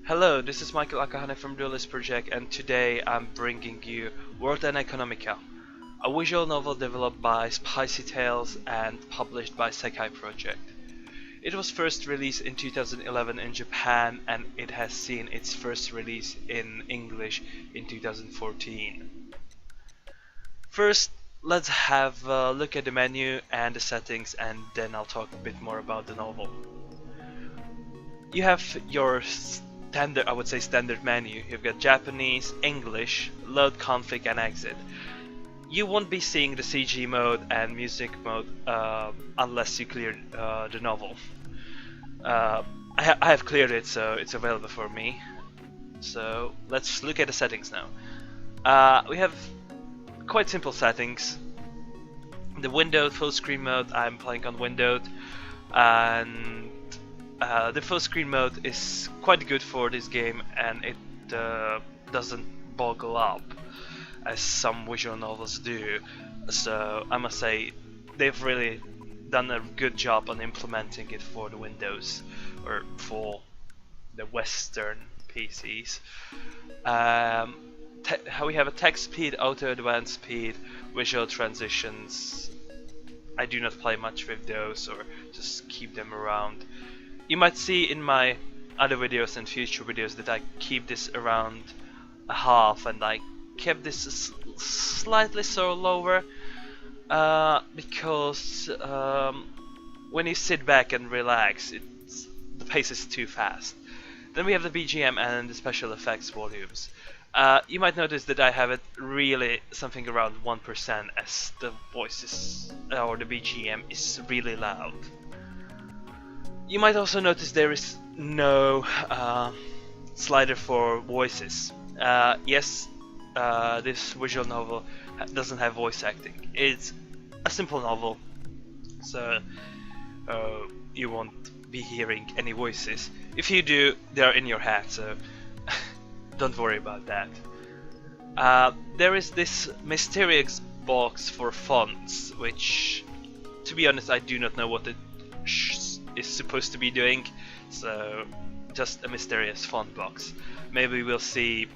Hello, this is Michael Akahane from Duallist project, and today I'm bringing you World End ECONOMiCA, a visual novel developed by Spicy Tales and published by Sekai Project. It was first released in 2011 in Japan, and it has seen its first release in English in 2014. First, let's have a look at the menu and the settings, and then I'll talk a bit more about the novel. You have your standard, I would say standard menu. You've got Japanese, English, load, config, and exit. You won't be seeing the CG mode and music mode unless you clear the novel. I have cleared it, so it's available for me. So let's look at the settings now. We have quite simple settings. The windowed full screen mode, I'm playing on windowed, and the full screen mode is quite good for this game, and it doesn't boggle up as some visual novels do. So I must say they've really done a good job on implementing it for the Windows or for the Western PCs. How we have a text speed, auto advance speed, visual transitions. I do not play much with those, or just keep them around. You might see in my other videos and future videos that I keep this around a half, and I kept this slightly so lower because when you sit back and relax, the pace is too fast. Then we have the BGM and the special effects volumes. You might notice that I have it really something around 1%, as the voices or the BGM is really loud. You might also notice there is no slider for voices. Yes, this visual novel doesn't have voice acting. It's a simple novel, so you won't be hearing any voices. If you do, they're in your head, so don't worry about that. There is this mysterious box for fonts, which, to be honest, I do not know what it is supposed to be doing, so just a mysterious font box. Maybe we'll see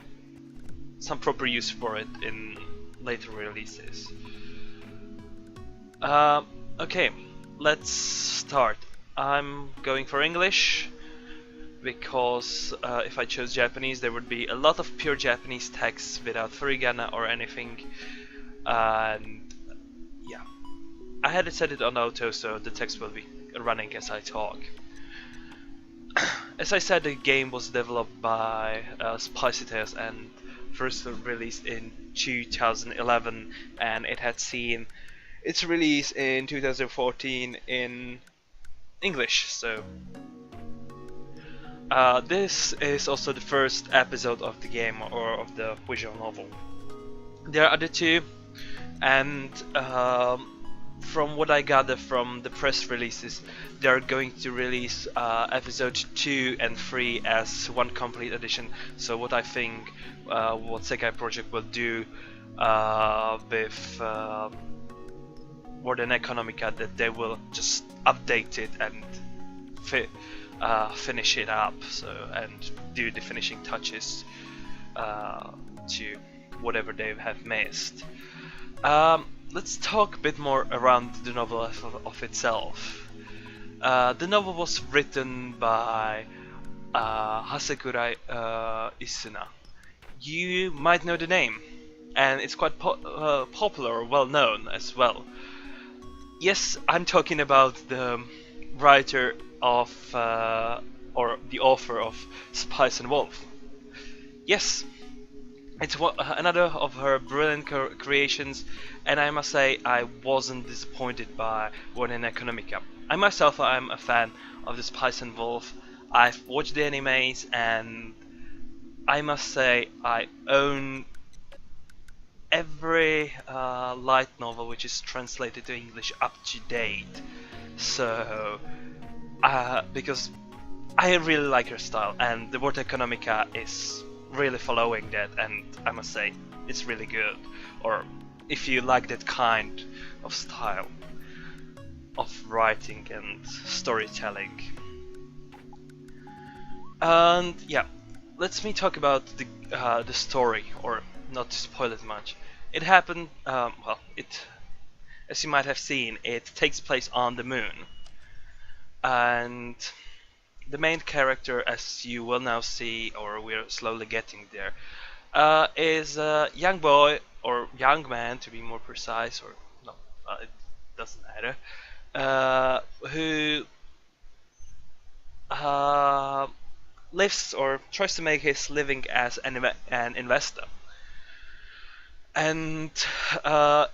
some proper use for it in later releases. Okay, let's start. I'm going for English because if I chose Japanese there would be a lot of pure Japanese text without furigana or anything, and yeah, I had to set it on auto so the text will be running as I talk. As I said, the game was developed by Spicy Tales and first released in 2011, and it had seen its release in 2014 in English. So this is also the first episode of the game, or of the visual novel. There are other two, and from what I gather from the press releases, they are going to release episode 2 and 3 as one complete edition. So what I think what Sekai Project will do with World End ECONOMiCA, that they will just update it and finish it up, so, and do the finishing touches to whatever they have missed. Let's talk a bit more around the novel of itself. The novel was written by Hasekura Isuna. You might know the name, and it's quite popular or well known as well. Yes, I'm talking about the writer of or the author of Spice and Wolf. Yes, it's another of her brilliant creations, and I must say I wasn't disappointed by World End ECONOMiCA. I myself am a fan of the Spice and Wolf. I've watched the animes, and I must say I own every light novel which is translated to English up to date. So because I really like her style, and the World ECONOMiCA is really following that, and I must say it's really good. Or if you like that kind of style of writing and storytelling. And yeah, let me talk about the story, or not to spoil it much. It happened. Well, it, as you might have seen, it takes place on the moon, and the main character, as you will now see, or we're slowly getting there, is a young boy, or young man to be more precise, or no, it doesn't matter, who uh, lives or tries to make his living as an investor. And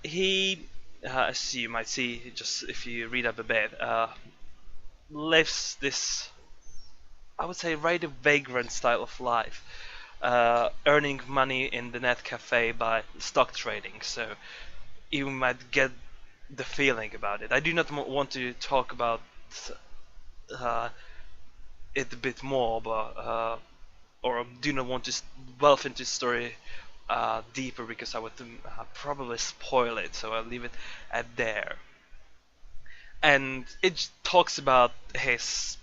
he, as you might see, just if you read up a bit, lives this, I would say, rather vagrant style of life, earning money in the net cafe by stock trading. So you might get the feeling about it. I do not want to talk about uh, it a bit more, but or do not want to delve into the story deeper, because I would probably spoil it. So I'll leave it at there. And it talks about his,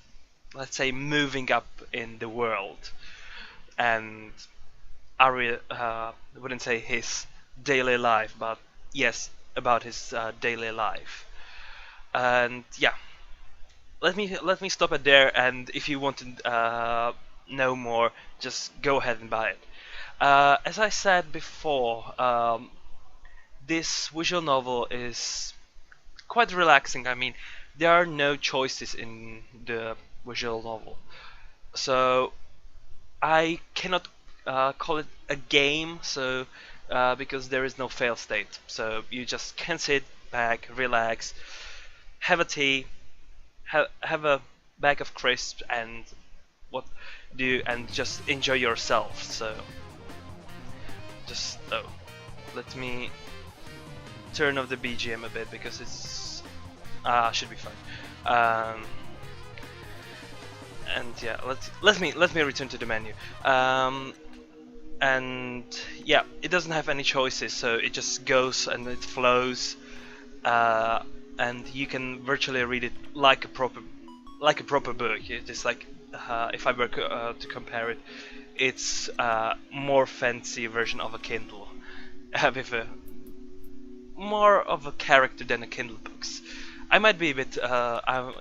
let's say, moving up in the world, and I wouldn't say his daily life, but yes, about his daily life. And yeah, let me stop it there. And if you want to know more, just go ahead and buy it. As I said before, this visual novel is quite relaxing. I mean, there are no choices in the visual novel, so I cannot call it a game. So because there is no fail state, so you just can sit back, relax, have a tea, have a bag of crisps, and what do and just enjoy yourself. So just let me turn off the BGM a bit, because it's should be fine. And yeah, let me return to the menu. And yeah, it doesn't have any choices, so it just goes and it flows, and you can virtually read it like a proper book. It's just like, if I were to compare it, it's a more fancy version of a Kindle, with a more of a character than a Kindle books. I might be a bit,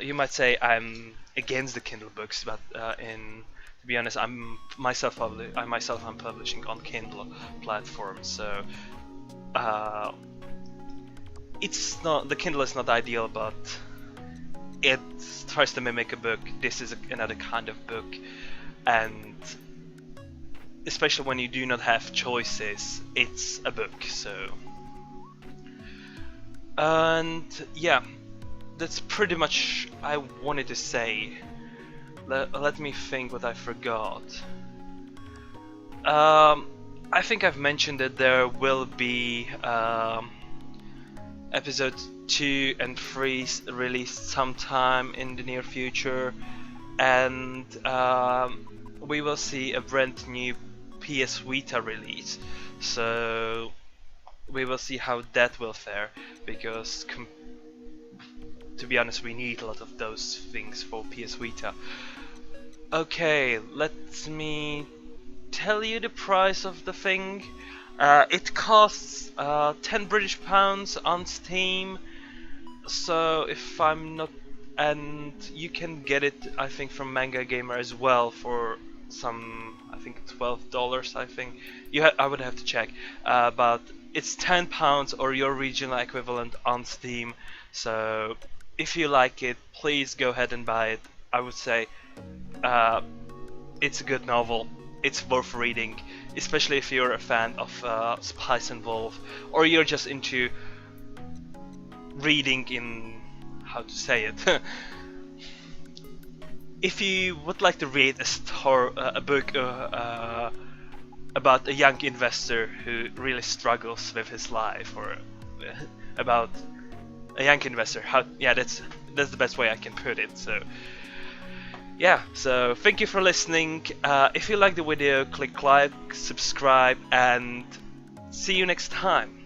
you might say I'm against the Kindle books, but to be honest, I'm myself publishing on Kindle platforms, so it's not, the Kindle is not ideal, but it tries to mimic a book. This is another kind of book, and especially when you do not have choices, it's a book. So, and yeah, that's pretty much I wanted to say. Let me think what I forgot. I think I've mentioned that there will be episode 2 and 3 released sometime in the near future, and we will see a brand new PS Vita release. So we will see how that will fare, because to be honest, we need a lot of those things for PS Vita. Okay, let me tell you the price of the thing. It costs 10 British pounds on Steam, so if I'm not, and you can get it, I think, from Manga Gamer as well for some, I think $12. I think I would have to check, but it's £10 or your regional equivalent on Steam. So if you like it, please go ahead and buy it. I would say it's a good novel. It's worth reading, especially if you're a fan of Spice and Wolf, or you're just into reading in, how to say it. If you would like to read a book about a young investor who really struggles with his life, or about a young investor, that's the best way I can put it. So yeah, so thank you for listening. If you like the video, click like, subscribe, and see you next time.